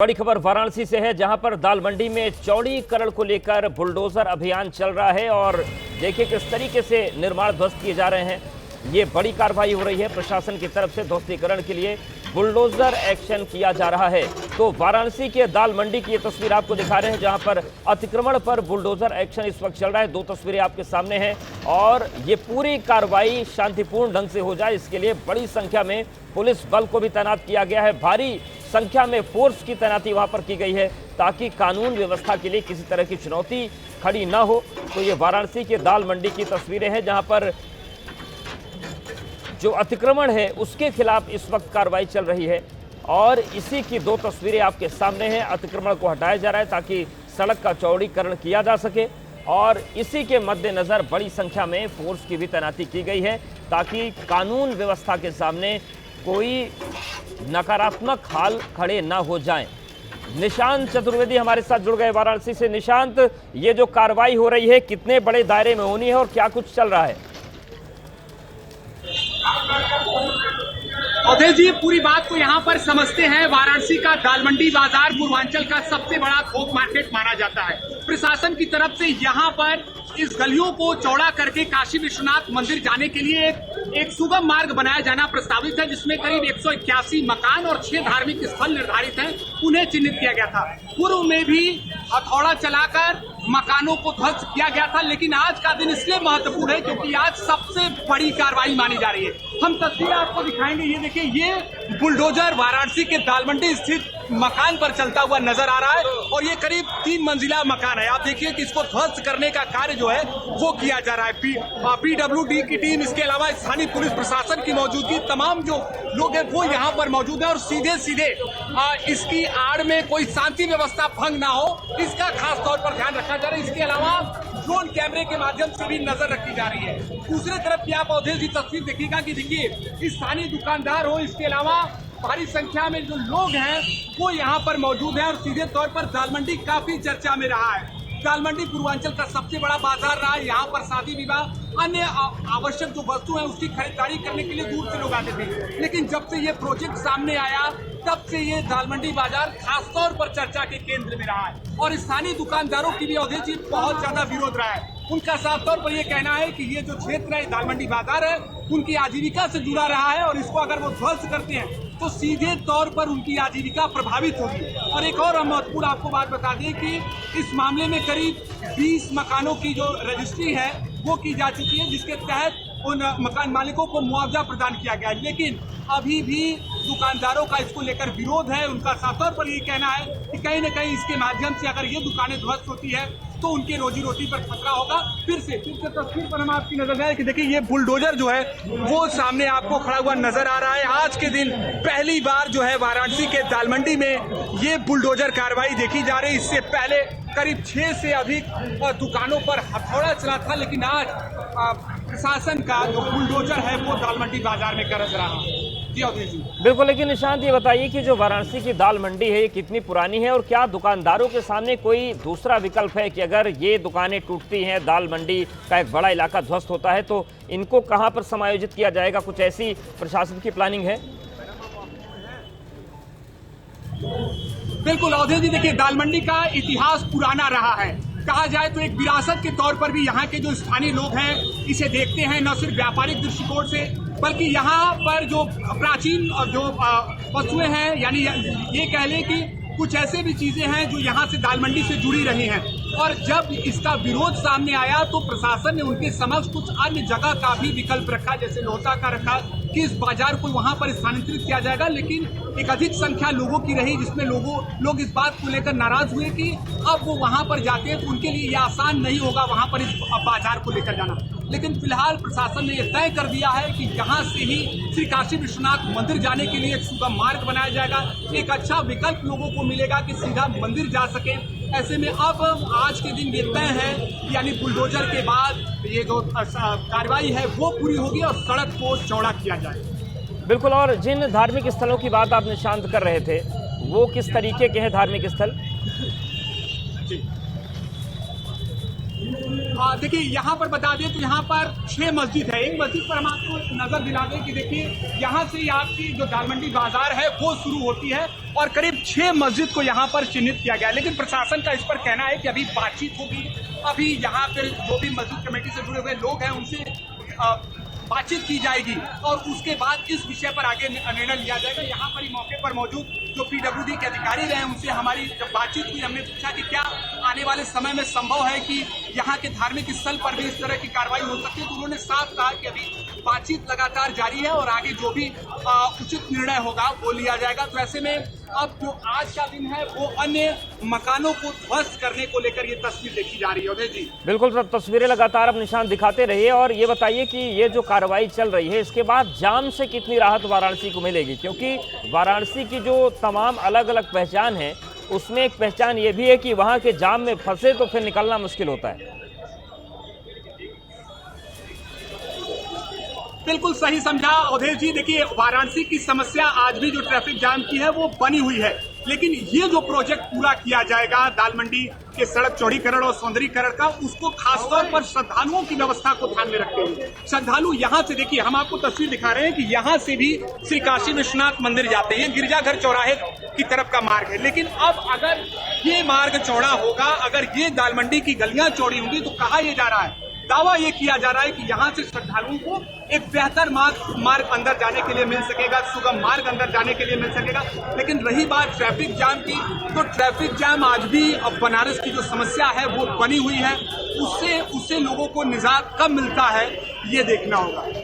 बड़ी खबर वाराणसी से है, जहां पर दाल मंडी में चौड़ीकरण को लेकर बुलडोजर अभियान चल रहा है और देखिए किस तरीके से निर्माण ध्वस्त किए जा रहे हैं। ये बड़ी कार्रवाई हो रही है प्रशासन की तरफ से। ध्वस्तीकरण के लिए बुलडोजर एक्शन किया जा रहा है। तो वाराणसी के दाल मंडी की ये तस्वीर आपको दिखा रहे हैं, जहां पर अतिक्रमण पर बुलडोजर एक्शन इस वक्त चल रहा है। दो तस्वीरें आपके सामने हैं और ये पूरी कार्रवाई शांतिपूर्ण ढंग से हो जाए, इसके लिए बड़ी संख्या में पुलिस बल को भी तैनात किया गया है। भारी संख्या में फोर्स की तैनाती वहां पर की गई है ताकि कानून व्यवस्था के लिए किसी तरह की चुनौती खड़ी ना हो। तो ये वाराणसी के दाल मंडी की तस्वीरें हैं, जहां पर जो अतिक्रमण है उसके खिलाफ इस वक्त कार्रवाई चल रही है और इसी की दो तस्वीरें आपके सामने हैं। अतिक्रमण को हटाया जा रहा है ताकि सड़क का चौड़ीकरण किया जा सके और इसी के मद्देनजर बड़ी संख्या में फोर्स की भी तैनाती की गई है ताकि कानून व्यवस्था के सामने कोई नकारात्मक हाल खड़े ना हो जाएं। निशांत चतुर्वेदी हमारे साथ जुड़ गए वाराणसी से। निशांत, ये जो कार्रवाई हो रही है कितने बड़े दायरे में होनी है और क्या कुछ चल रहा है? अवधेश जी, पूरी बात को यहाँ पर समझते हैं। वाराणसी का दाल मंडी बाजार पूर्वांचल का सबसे बड़ा थोक मार्केट माना जाता है। प्रशासन की तरफ से यहाँ पर इस गलियों को चौड़ा करके काशी विश्वनाथ मंदिर जाने के लिए एक सुगम मार्ग बनाया जाना प्रस्तावित है, जिसमें करीब 181 मकान और 6 धार्मिक स्थल निर्धारित हैं, उन्हें चिन्हित किया गया था। पूर्व में भी हथौड़ा चलाकर मकानों को ध्वस्त किया गया था, लेकिन आज का दिन इसलिए महत्वपूर्ण है क्योंकि आज सबसे बड़ी कार्रवाई मानी जा रही है। हम तस्वीर आपको दिखाएंगे। ये देखिए, ये बुलडोजर वाराणसी के दाल मंडी स्थित मकान पर चलता हुआ नजर आ रहा है और ये करीब 3 मंजिला मकान है। आप देखिए कि इसको ध्वस्त करने का कार्य जो है वो किया जा रहा है। पीडब्ल्यूडी की टीम, इसके अलावा स्थानीय पुलिस प्रशासन की मौजूदगी, तमाम जो लोग हैं वो यहाँ पर मौजूद है और सीधे सीधे इसकी आड़ में कोई शांति व्यवस्था भंग ना हो, इसका खास तौर पर ध्यान रखा जा रहा है। इसके अलावा ड्रोन कैमरे के माध्यम से भी नजर रखी जा रही है। दूसरे तरफ की आप अवधेश जी तस्वीर देखिएगा कि देखिए स्थानीय दुकानदार हो, इसके अलावा भारी संख्या में जो लोग हैं वो यहाँ पर मौजूद हैं और सीधे तौर पर दाल मंडी काफी चर्चा में रहा है। दाल मंडी पूर्वांचल का सबसे बड़ा बाजार रहा है। यहाँ पर शादी विवाह, अन्य आवश्यक जो वस्तु है उसकी खरीदारी करने के लिए दूर से लोग आते थे, लेकिन जब से ये प्रोजेक्ट सामने आया तब से ये दाल मंडी बाजार खासतौर पर चर्चा के केंद्र में रहा है और स्थानीय दुकानदारों की भी अवधेश जी बहुत ज्यादा विरोध रहा है। उनका साफ तौर पर यह कहना है कि ये जो क्षेत्र है दाल मंडी बाजार है उनकी आजीविका से जुड़ा रहा है और इसको अगर वो ध्वस्त करते हैं तो सीधे तौर पर उनकी आजीविका प्रभावित होगी। और एक और महत्वपूर्ण आपको बात बता दें कि इस मामले में करीब 20 मकानों की जो रजिस्ट्री है वो की जा चुकी है, जिसके तहत उन मकान मालिकों को मुआवजा प्रदान किया गया है, लेकिन अभी भी दुकानदारों का इसको लेकर विरोध है। उनका साफ तौर पर ये कहना है कि कहीं न कहीं इसके माध्यम से अगर ये दुकानें ध्वस्त होती है तो उनके रोजी रोटी पर खतरा होगा। फिर से तस्वीर पर हम आपकी नजर है कि देखिए ये बुलडोजर जो है वो सामने आपको खड़ा हुआ नजर आ रहा है। आज के दिन पहली बार जो है वाराणसी के दाल मंडी में ये बुलडोजर कार्रवाई देखी जा रही है। इससे पहले करीब 6 से अधिक दुकानों पर हथौड़ा चला था, लेकिन आज प्रशासन का जो बुलडोजर है वो दाल मंडी बाजार में गरज रहा है। बिल्कुल, लेकिन निशांत ये बताइए कि जो वाराणसी की दाल मंडी है ये कितनी पुरानी है और क्या दुकानदारों के सामने कोई दूसरा विकल्प है कि अगर ये दुकानें टूटती हैं, दाल मंडी का एक बड़ा इलाका ध्वस्त होता है, तो इनको कहां पर समायोजित किया जाएगा? कुछ ऐसी प्रशासन की प्लानिंग है? बिल्कुल अवधेश जी, देखिए दाल मंडी का इतिहास पुराना रहा है। कहा जाए तो एक विरासत के तौर पर भी यहाँ के जो स्थानीय लोग हैं इसे देखते हैं, न सिर्फ व्यापारिक दृष्टिकोण से बल्कि यहाँ पर जो प्राचीन जो वस्तुएं हैं, यानी ये कह लें कि कुछ ऐसे भी चीजें हैं जो यहाँ से दाल मंडी से जुड़ी रही हैं। और जब इसका विरोध सामने आया तो प्रशासन ने उनके समक्ष कुछ अन्य जगह का भी विकल्प रखा, जैसे लोहता का रखा कि इस बाजार को वहां पर स्थानांतरित किया जाएगा, लेकिन एक अधिक संख्या लोगों की रही जिसमें लोग इस बात को लेकर नाराज हुए कि अब वो वहां पर जाते हैं तो उनके लिए यह आसान नहीं होगा वहां पर इस बाजार को लेकर जाना। लेकिन फिलहाल प्रशासन ने यह तय कर दिया है कि यहाँ से ही श्री काशी विश्वनाथ मंदिर जाने के लिए एक सुगम मार्ग बनाया जाएगा। एक अच्छा विकल्प लोगों को मिलेगा कि सीधा मंदिर जा सके। ऐसे में अब आज के दिन ये तय है, यानी बुलडोजर के बाद ये जो कार्रवाई है वो पूरी होगी और सड़क को चौड़ा किया जाएगा। बिल्कुल, और जिन धार्मिक स्थलों की बात आप निशांत कर रहे थे वो किस तरीके के हैं धार्मिक स्थल? देखिए यहाँ पर बता दें तो यहाँ पर 6 मस्जिद है। एक मस्जिद पर हम आपको नजर दिला दें कि देखिए यहाँ से आपकी जो दाल मंडी बाजार है वो शुरू होती है और करीब 6 मस्जिद को यहाँ पर चिन्हित किया गया। लेकिन प्रशासन का इस पर कहना है कि अभी बातचीत होगी, अभी यहाँ पर जो भी मस्जिद कमेटी से जुड़े हुए लोग हैं उनसे बातचीत की जाएगी और उसके बाद इस विषय पर आगे निर्णय लिया जाएगा। यहाँ पर ही मौके पर मौजूद जो पीडब्ल्यूडी के अधिकारी रहे उनसे हमारी जब बातचीत हुई, हमने पूछा कि क्या आने वाले समय में संभव है कि यहाँ के धार्मिक स्थल पर भी इस तरह की कार्रवाई हो सकती है, तो उन्होंने साफ कहा कि अभी बातचीत लगातार जारी है और आगे जो भी उचित निर्णय होगा वो लिया जाएगा। तो ऐसे में अब जो आज का दिन है वो अन्य मकानों को ध्वस्त करने को लेकर ये तस्वीर देखी जा रही है। उदय जी, बिल्कुल, तस्वीरें लगातार अब निशान दिखाते रहिए और ये बताइए कि ये जो कार्रवाई चल रही है इसके बाद जाम से कितनी राहत वाराणसी को मिलेगी, क्योंकि वाराणसी की जो तमाम अलग अलग पहचान है उसमें एक पहचान ये भी है कि वहां के जाम में फंसे तो फिर निकलना मुश्किल होता है। बिल्कुल सही समझा अवधेश जी। देखिए, वाराणसी की समस्या आज भी जो ट्रैफिक जाम की है वो बनी हुई है, लेकिन ये जो प्रोजेक्ट पूरा किया जाएगा दाल मंडी के सड़क चौड़ीकरण और सौंदर्यीकरण का, उसको खासतौर पर श्रद्धालुओं की व्यवस्था को ध्यान में रखते हुए श्रद्धालु यहाँ से, देखिए हम आपको तस्वीर दिखा रहे हैं कि यहाँ से भी श्री काशी विश्वनाथ मंदिर जाते हैं, गिरजाघर चौराहे की तरफ का मार्ग है। लेकिन अब अगर ये मार्ग चौड़ा होगा, अगर ये दाल मंडी की गलियां चौड़ी होंगी, तो कहा यह जा रहा है, दावा ये किया जा रहा है कि यहाँ से श्रद्धालुओं को एक बेहतर मार्ग अंदर जाने के लिए मिल सकेगा, सुगम मार्ग अंदर जाने के लिए मिल सकेगा। लेकिन रही बात ट्रैफिक जाम की, तो ट्रैफिक जाम आज भी अब बनारस की जो समस्या है वो बनी हुई है, उससे लोगों को निजात कब मिलता है ये देखना होगा।